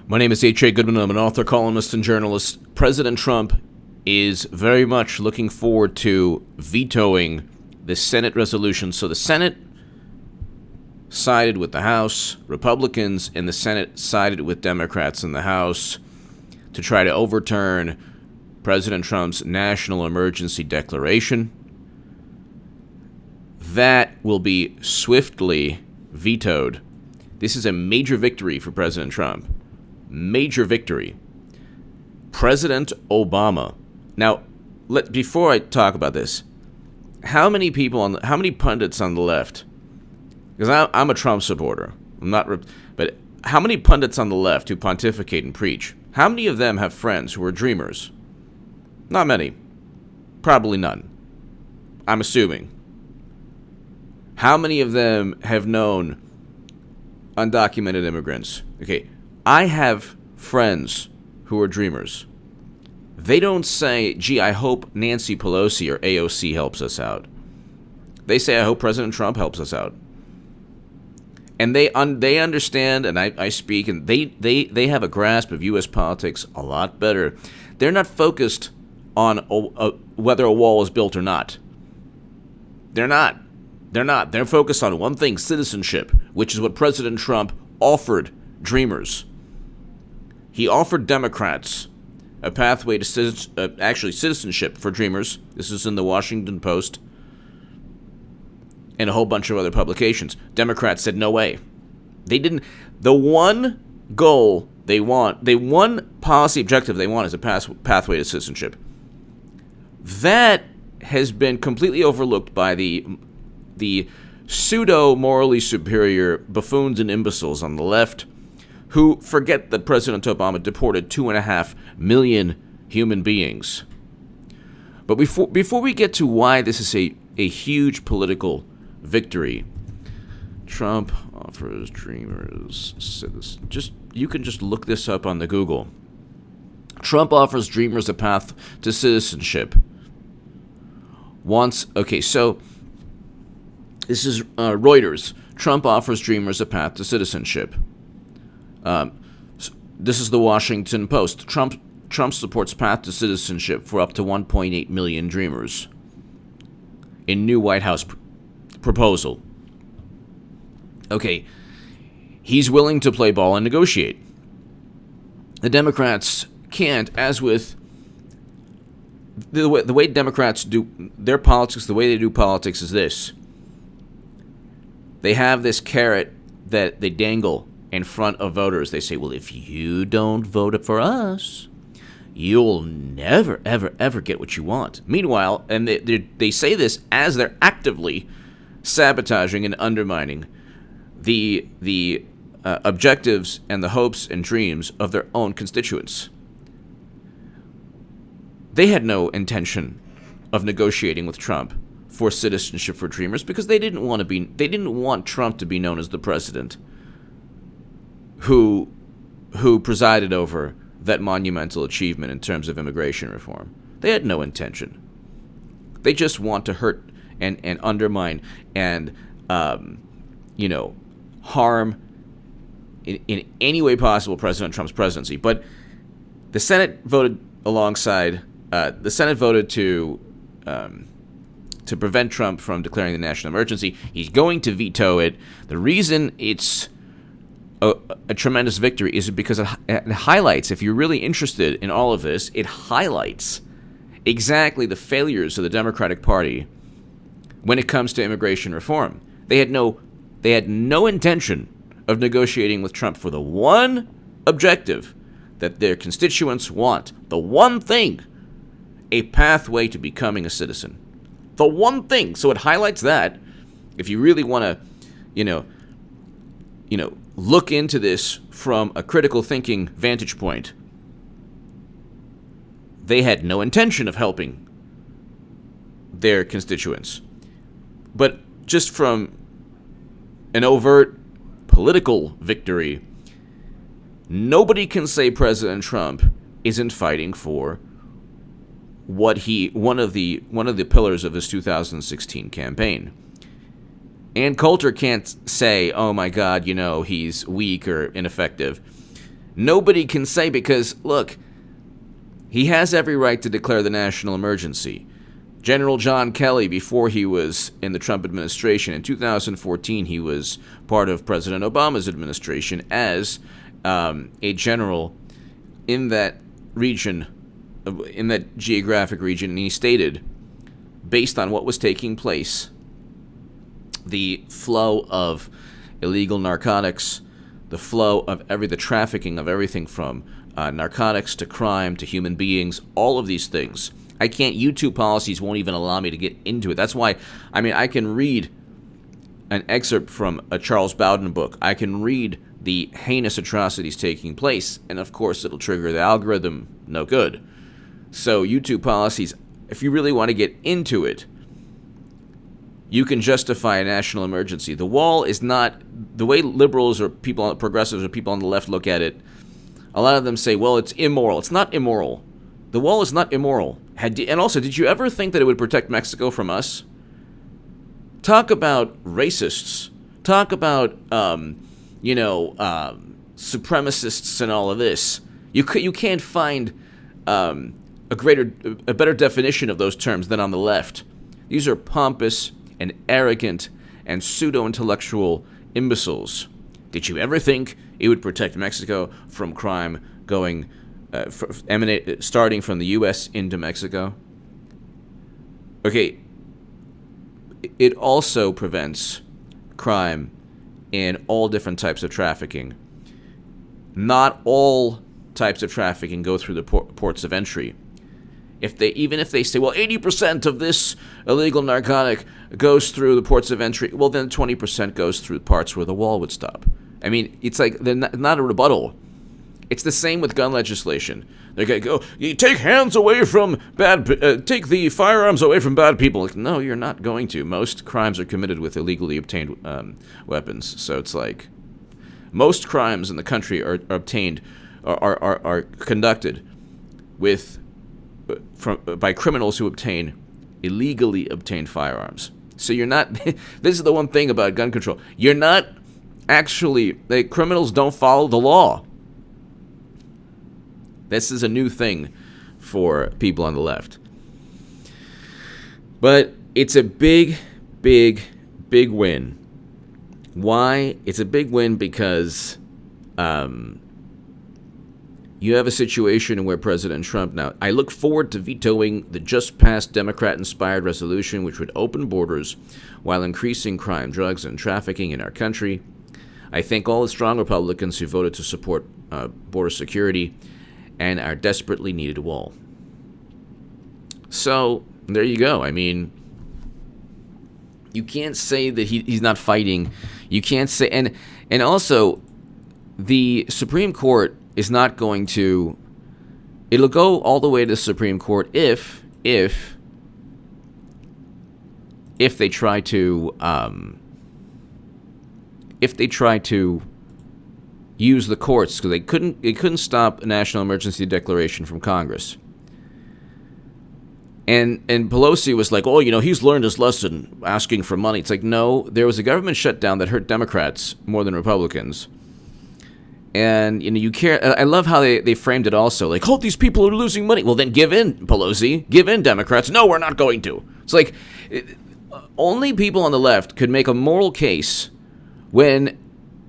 My name is H.A. Goodman. I'm an author, columnist, and journalist. President Trump is very much looking forward to vetoing the Senate resolution. So the Senate sided with the House. Republicans in the Senate sided with Democrats in the House to try to overturn President Trump's national emergency declaration. That will be swiftly vetoed. This is a major victory for President Trump. Major victory. President Obama. Now, before I talk about this, how many pundits on the left? Because I'm a Trump supporter. I'm not, but how many pundits on the left who pontificate and preach? How many of them have friends who are dreamers? Not many. Probably none. I'm assuming. How many of them have known undocumented immigrants? Okay, I have friends who are dreamers. They don't say, gee, I hope Nancy Pelosi or AOC helps us out. They say, I hope President Trump helps us out. And they understand, and I speak, and they have a grasp of U.S. politics a lot better. They're not focused on whether a wall is built or not. They're not. They're focused on one thing, citizenship, which is what President Trump offered dreamers. He offered Democrats a pathway to citizenship for dreamers. This is in the Washington Post and a whole bunch of other publications. Democrats said no way. They didn't. The one goal they want, the one policy objective they want is a pathway to citizenship. That has been completely overlooked by the pseudo-morally superior buffoons and imbeciles on the left who forget that President Obama deported 2.5 million human beings. But before we get to why this is a huge political victory, Trump offers dreamers citizenship. You can just look this up on the Google. Trump offers dreamers a path to citizenship. So this is Reuters. Trump offers dreamers a path to citizenship. This is the Washington Post. Trump supports path to citizenship for up to 1.8 million dreamers in new White House proposal. Okay, he's willing to play ball and negotiate. The Democrats can't, as with the way Democrats do their politics, the way they do politics is this. They have this carrot that they dangle in front of voters. They say, well, if you don't vote for us, you'll never, ever, ever get what you want. Meanwhile, and they say this as they're actively sabotaging and undermining the objectives and the hopes and dreams of their own constituents. They had no intention of negotiating with Trump for citizenship for dreamers because they didn't want Trump to be known as the president who presided over that monumental achievement in terms of immigration reform. They had no intention. They just want to hurt and undermine and harm in any way possible President Trump's presidency. But the Senate voted alongside. The Senate voted to prevent Trump from declaring the national emergency. He's going to veto it. The reason it's a tremendous victory is because it highlights, if you're really interested in all of this, it highlights exactly the failures of the Democratic Party when it comes to immigration reform. They had no intention of negotiating with Trump for the one objective that their constituents want. The one thing, a pathway to becoming a citizen. The one thing. So it highlights that. If you really want to, look into this from a critical thinking vantage point, they had no intention of helping their constituents. But just from an overt political victory, nobody can say President Trump isn't fighting for one of the pillars of his 2016 campaign. Ann Coulter can't say, oh my God, he's weak or ineffective. Nobody can say, because, look, he has every right to declare the national emergency. General John Kelly, before he was in the Trump administration, in 2014, he was part of President Obama's administration as a general in that region, in that geographic region, and he stated, based on what was taking place, the flow of illegal narcotics, the flow of the trafficking of everything from narcotics to crime to human beings, all of these things. I can't, YouTube policies won't even allow me to get into it. That's why, I can read an excerpt from a Charles Bowden book. I can read the heinous atrocities taking place, and of course it'll trigger the algorithm. No good. So YouTube policies, if you really want to get into it, you can justify a national emergency. The wall is not, the way liberals or people, progressives or people on the left look at it, a lot of them say, well, it's immoral. It's not immoral. The wall is not immoral. And also, did you ever think that it would protect Mexico from us? Talk about racists. Talk about, supremacists and all of this. You can't find a better definition of those terms than on the left. These are pompous and arrogant and pseudo-intellectual imbeciles. Did you ever think it would protect Mexico from crime going, starting from the U.S. into Mexico? Okay, it also prevents crime in all different types of trafficking. Not all types of trafficking go through the ports of entry. Even if they say, well, 80% of this illegal narcotic goes through the ports of entry, well, then 20% goes through parts where the wall would stop. It's like they're not a rebuttal. It's the same with gun legislation. They're going to go, you take hands away from take the firearms away from bad people. Like, no, you're not going to. Most crimes are committed with illegally obtained weapons. So it's like, most crimes in the country are conducted by criminals who obtain illegally obtained firearms. So you're not, this is the one thing about gun control. You're not actually, criminals don't follow the law. This is a new thing for people on the left. But it's a big, big, big win. Why? It's a big win because you have a situation where President Trump, now, I look forward to vetoing the just-passed Democrat-inspired resolution which would open borders while increasing crime, drugs, and trafficking in our country. I thank all the strong Republicans who voted to support border security and our desperately needed wall. So, there you go. You can't say that he's not fighting. You can't say, and also, the Supreme Court is not going to, it'll go all the way to the Supreme Court if they try to use the courts, because they couldn't stop a national emergency declaration from Congress. And Pelosi was like, oh, he's learned his lesson asking for money. It's like, no, there was a government shutdown that hurt Democrats more than Republicans. And, you care. I love how they framed it also. Like, oh, these people are losing money. Well, then give in, Pelosi. Give in, Democrats. No, we're not going to. It's like, only people on the left could make a moral case when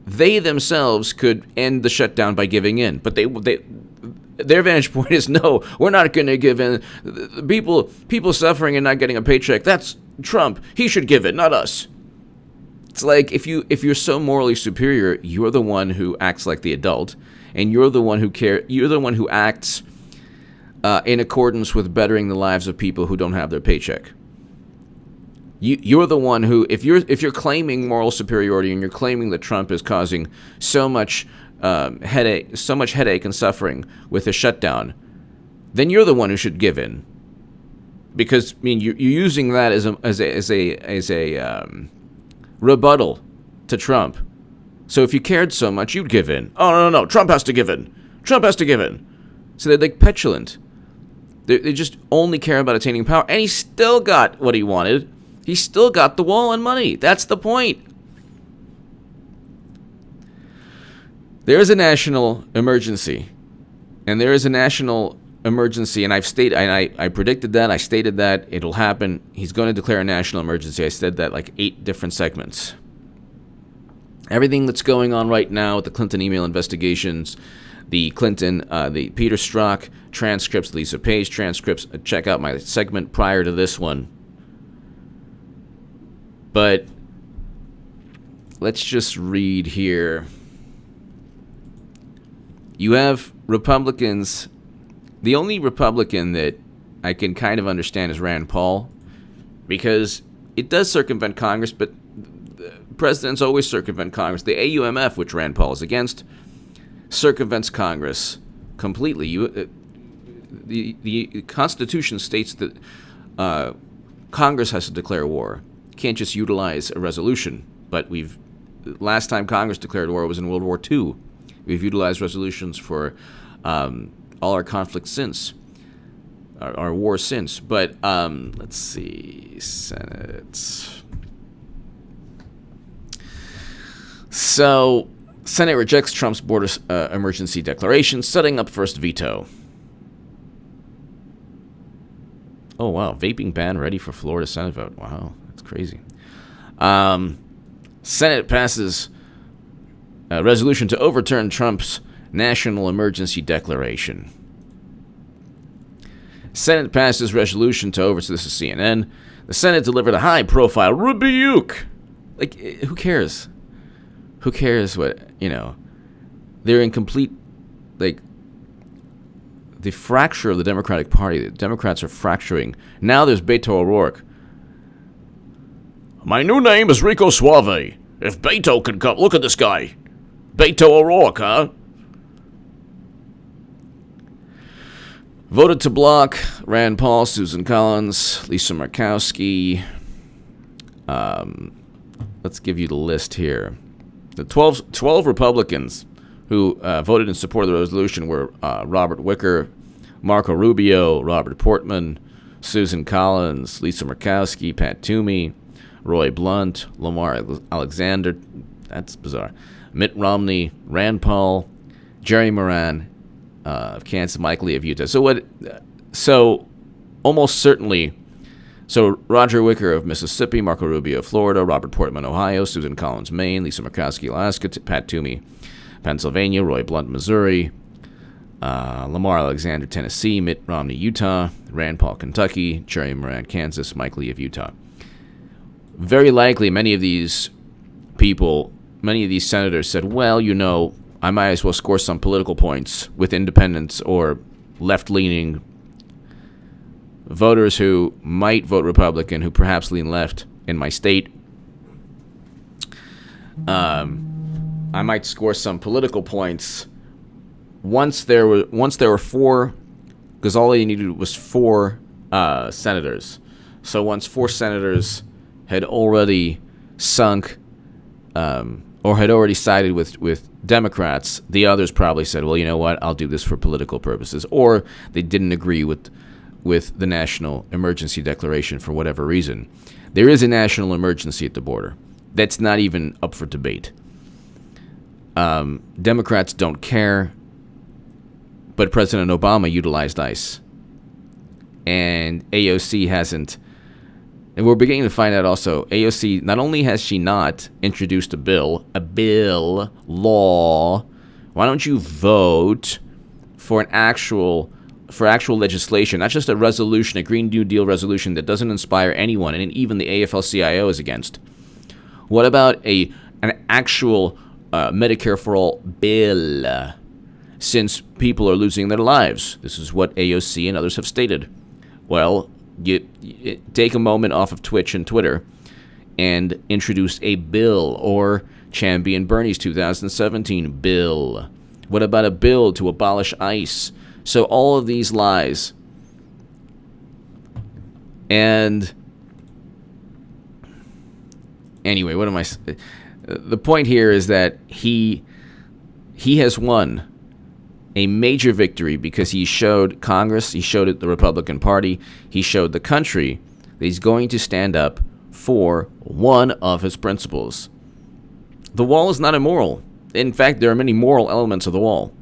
they themselves could end the shutdown by giving in. But their vantage point is, no, we're not going to give in. People suffering and not getting a paycheck, that's Trump. He should give it, not us. It's like, if you're so morally superior, you're the one who acts like the adult, and you're the one who acts in accordance with bettering the lives of people who don't have their paycheck. You're the one who, if you're claiming moral superiority and you're claiming that Trump is causing so much headache and suffering with a shutdown, then you're the one who should give in, because you're using that as a rebuttal to Trump. So if you cared so much, you'd give in. Oh, no, Trump has to give in. Trump has to give in. So they're like petulant. They just only care about attaining power. And he still got what he wanted. He still got the wall and money. That's the point. There is a national emergency. And there is a national emergency, and I've stated, and I predicted that, I stated that it'll happen. He's going to declare a national emergency. I said that like 8 different segments. Everything that's going on right now with the Clinton email investigations, the Peter Strzok transcripts, Lisa Page transcripts. Check out my segment prior to this one. But let's just read here. You have Republicans. The only Republican that I can kind of understand is Rand Paul, because it does circumvent Congress, but presidents always circumvent Congress. The AUMF, which Rand Paul is against, circumvents Congress completely. The Constitution states that Congress has to declare war. You can't just utilize a resolution. But last time Congress declared war was in World War II. We've utilized resolutions for all our conflicts since, our wars since. But let's see, Senate. So, Senate rejects Trump's border emergency declaration, setting up first veto. Oh, wow. Vaping ban ready for Florida Senate vote. Wow, that's crazy. Senate passes a resolution to overturn Trump's national emergency declaration. Senate passes resolution to overturn. This is CNN. The Senate delivered a high-profile rebuke. Like, who cares? Who cares what, they're in complete, the fracture of the Democratic Party. The Democrats are fracturing. Now there's Beto O'Rourke. My new name is Rico Suave. If Beto can come, look at this guy. Beto O'Rourke, huh? Voted to block Rand Paul, Susan Collins, Lisa Murkowski. Let's give you the list here. The 12 Republicans who voted in support of the resolution were Robert Wicker, Marco Rubio, Robert Portman, Susan Collins, Lisa Murkowski, Pat Toomey, Roy Blunt, Lamar Alexander, that's bizarre, Mitt Romney, Rand Paul, Jerry Moran of Kansas, Mike Lee of Utah. So almost certainly, Roger Wicker of Mississippi, Marco Rubio of Florida, Robert Portman, Ohio, Susan Collins, Maine, Lisa Murkowski, Alaska, Pat Toomey, Pennsylvania, Roy Blunt, Missouri, Lamar Alexander, Tennessee, Mitt Romney, Utah, Rand Paul, Kentucky, Jerry Moran, Kansas, Mike Lee of Utah. Very likely many of these senators said, well, I might as well score some political points with independents or left-leaning voters who might vote Republican, who perhaps lean left in my state. I might score some political points once there were 4, because all they needed was 4 senators. So once 4 senators had already sunk or had already sided with Democrats, the others probably said, well, you know what, I'll do this for political purposes. Or they didn't agree with the national emergency declaration for whatever reason. There is a national emergency at the border. That's not even up for debate. Democrats don't care, but President Obama utilized ICE. And AOC hasn't. And we're beginning to find out also, AOC, not only has she not introduced a bill, law, why don't you vote for actual legislation, not just a resolution, a Green New Deal resolution that doesn't inspire anyone, and even the AFL-CIO is against. What about an actual Medicare for All bill, since people are losing their lives? This is what AOC and others have stated. Well, you take a moment off of Twitch and Twitter and introduce a bill, or champion Bernie's 2017 bill. What about a bill to abolish ICE? So all of these lies. And anyway, the point here is that he has won a major victory because he showed Congress, he showed it the Republican Party, he showed the country that he's going to stand up for one of his principles. The wall is not immoral. In fact, there are many moral elements of the wall.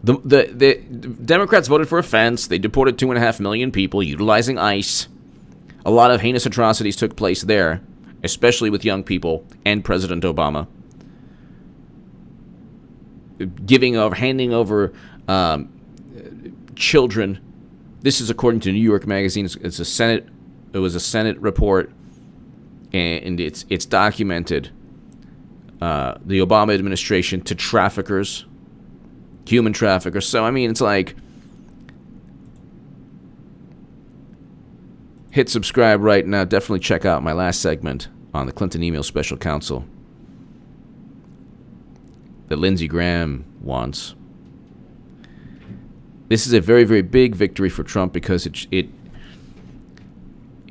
The Democrats voted for a fence. They deported 2.5 million people utilizing ICE. A lot of heinous atrocities took place there, especially with young people and President Obama. Handing over children. This is according to New York Magazine. It was a Senate report, and it's documented. The Obama administration to traffickers, human traffickers. So, I mean, it's like, hit subscribe right now. Definitely check out my last segment on the Clinton email special counsel that Lindsey Graham wants. This is a very, very big victory for Trump because it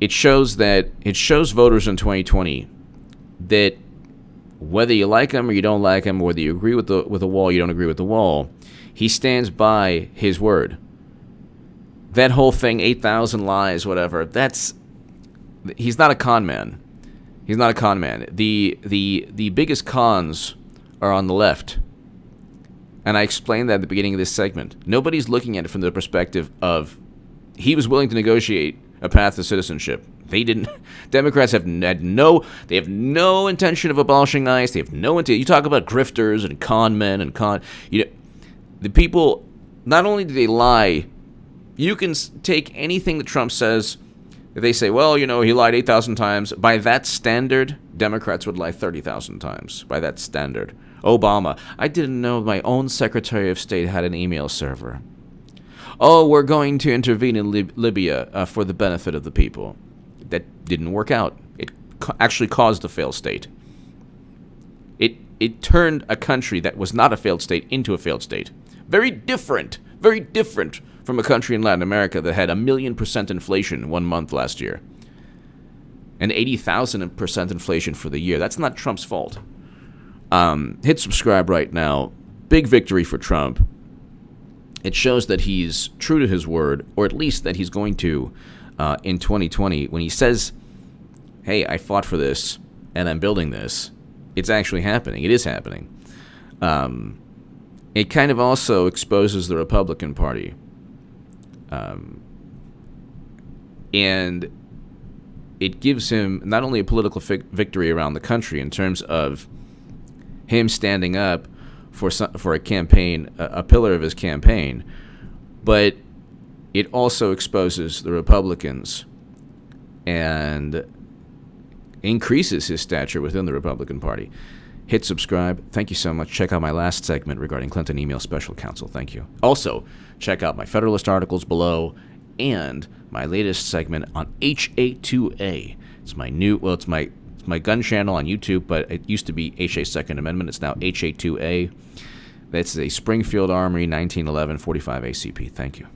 shows voters in 2020 that whether you like him or you don't like him, whether you agree with the wall, you don't agree with the wall, he stands by his word. That whole thing, 8,000 lies, whatever. He's not a con man. He's not a con man. The biggest cons are on the left, and I explained that at the beginning of this segment. Nobody's looking at it from the perspective of he was willing to negotiate a path to citizenship. They didn't. Democrats have no intention of abolishing ICE. They have no intention. You talk about grifters and con men and the people. Not only do they lie, you can take anything that Trump says. If they say, well, he lied 8,000 times. By that standard, Democrats would lie 30,000 times. By that standard, Obama. I didn't know my own Secretary of State had an email server. Oh, we're going to intervene in Libya for the benefit of the people. That didn't work out. It actually caused a failed state. It turned a country that was not a failed state into a failed state. Very different from a country in Latin America that had 1,000,000% inflation 1 month last year. And 80,000% inflation for the year. That's not Trump's fault. Hit subscribe right now. Big victory for Trump. It shows that he's true to his word, or at least that he's going to, in 2020, when he says, hey, I fought for this, and I'm building this, it's actually happening. It is happening. It kind of also exposes the Republican Party. And it gives him not only a political victory around the country in terms of him standing up for a campaign, a pillar of his campaign, but it also exposes the Republicans and increases his stature within the Republican Party. Hit subscribe. Thank you so much. Check out my last segment regarding Clinton email special counsel. Thank you. Also, check out my Federalist articles below and my latest segment on HA2A. It's my it's my gun channel on YouTube, but it used to be HA Second Amendment. It's now HA2A. That's a Springfield Armory 1911 45 ACP. Thank you.